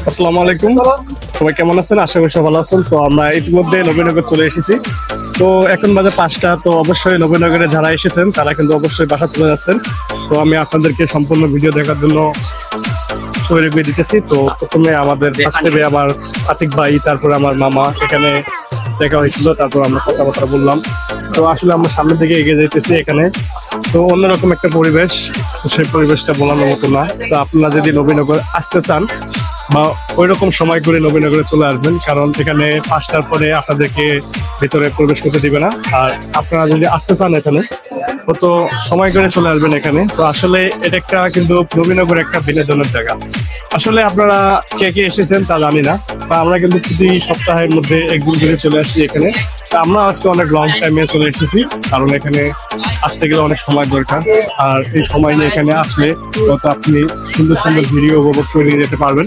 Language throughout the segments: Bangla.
আসসালামু আলাইকুম, সবাই কেমন আছেন? আশা করি সবাই ভালো আছেন। তো আমরা ইতিমধ্যে নবীনগর চলে এসেছি। তো এখন বাজে 5টা। তো অবশ্যই নবীনগরে যারা এসেছেন তারা কিন্তু অবশ্যই বাসা চলে যাচ্ছেন। তো আমি আপনাদেরকে সম্পূর্ণ ভিডিও দেখার জন্য তৈরি করে দিতেছি। তো প্রথমে আমাদের ফার্স্ট টাইমে আমার আতিক ভাই, তারপরে আমার মামা এখানে দেখা হয়েছিল, তারপর আমরা কথাবার্তা বললাম। তো আসলে আমরা সামনের দিকে এগিয়ে যেতেছি। এখানে তো অন্যরকম একটা পরিবেশ, তো সেই পরিবেশটা বলানোর মতো না। তো আপনারা যদি নবীনগর আসতে চান বা ওইরকম সময় করে নবীনগরে চলে আসবেন, কারণ এখানে 5টার পরে আপনাদেরকে ভিতরে প্রবেশ করতে দিবে না। আর আপনারা যদি আসতে চান এখানে তো সময় করে চলে আসবেন এখানে। তো আসলে এটা একটা কিন্তু নবীনগর একটা বিনোদনের জায়গা। আসলে আপনারা কে কে এসেছেন তা জানি না, বা আমরা কিন্তু প্রতি সপ্তাহের মধ্যে একদিন করে চলে আসি এখানে। তা আমরা আজকে অনেক লং টাইমে চলে এসেছি, কারণ এখানে আসতে গেলে অনেক সময় দরকার। আর এই সময় নিয়ে এখানে আসলে হয়তো আপনি সুন্দর সুন্দর ভিডিও উপভোগ করে নিয়ে যেতে পারবেন।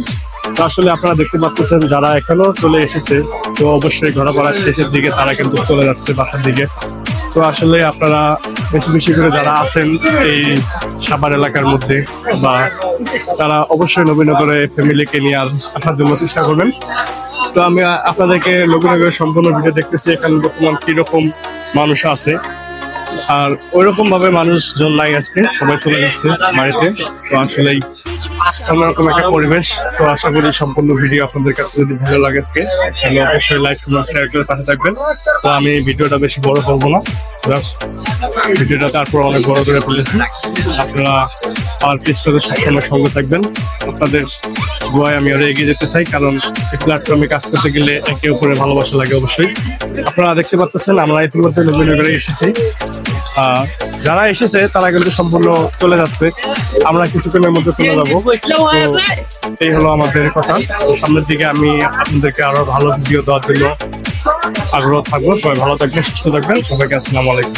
তো আসলে আপনারা দেখতে পাচ্ছেন যারা এখনো চলে এসেছে, তো অবশ্যই ঘোরাফেরার শেষের দিকে তারা কিন্তু চলে যাচ্ছে বাসার দিকে। তো আসলে আপনারা বেশি বেশি করে যারা আছেন এই সাভার এলাকার মধ্যে, বা তারা অবশ্যই নবীনগরে ফ্যামিলিকে নিয়ে আসার জন্য চেষ্টা করবেন। তো আমি আপনাদেরকে নবীনগরের সম্পূর্ণ ভিডিও দেখতেছি এখানে বর্তমান কিরকম মানুষ আছে। আর ওইরকম ভাবে মানুষজন নাই, আজকে সবাই চলে যাচ্ছে বাড়িতে। তো আসলেই অন্যরকম একটা পরিবেশ। তো আশা করি সম্পূর্ণ ভিডিও আপনাদের কাছে যদি ভালো লাগে তাহলে অবশ্যই লাইক কমেন্ট শেয়ার করে পাশে থাকবেন। তো আমি ভিডিওটা বেশি বড় করবো না, জাস্ট ভিডিওটা তারপর অনেক বড় করে ফেলেছি। আপনারা আর পেজটাতে সবসময় সঙ্গে থাকবেন। আপনাদের দোয়ায় আমি আরো এগিয়ে যেতে চাই, কারণ এই প্ল্যাটফর্মে কাজ করতে গেলে একে অপরের ভালোবাসা লাগে অবশ্যই। আপনারা দেখতে পাচ্ছেন আমরা ইতিমধ্যে নবীনগরে এসেছি। যারা এসেছে তারা কিন্তু সম্পূর্ণ চলে যাচ্ছে, আমরা কিছুক্ষণের মধ্যে চলে যাবো। তো এই হলো আমাদের কথা। সামনের দিকে আমি আপনাদেরকে আরো ভালো ভিডিও দেওয়ার জন্য আগ্রহ থাকবো। সবাই ভালো থাকবেন, সুস্থ থাকবেন। সবাইকে আসসালামু আলাইকুম।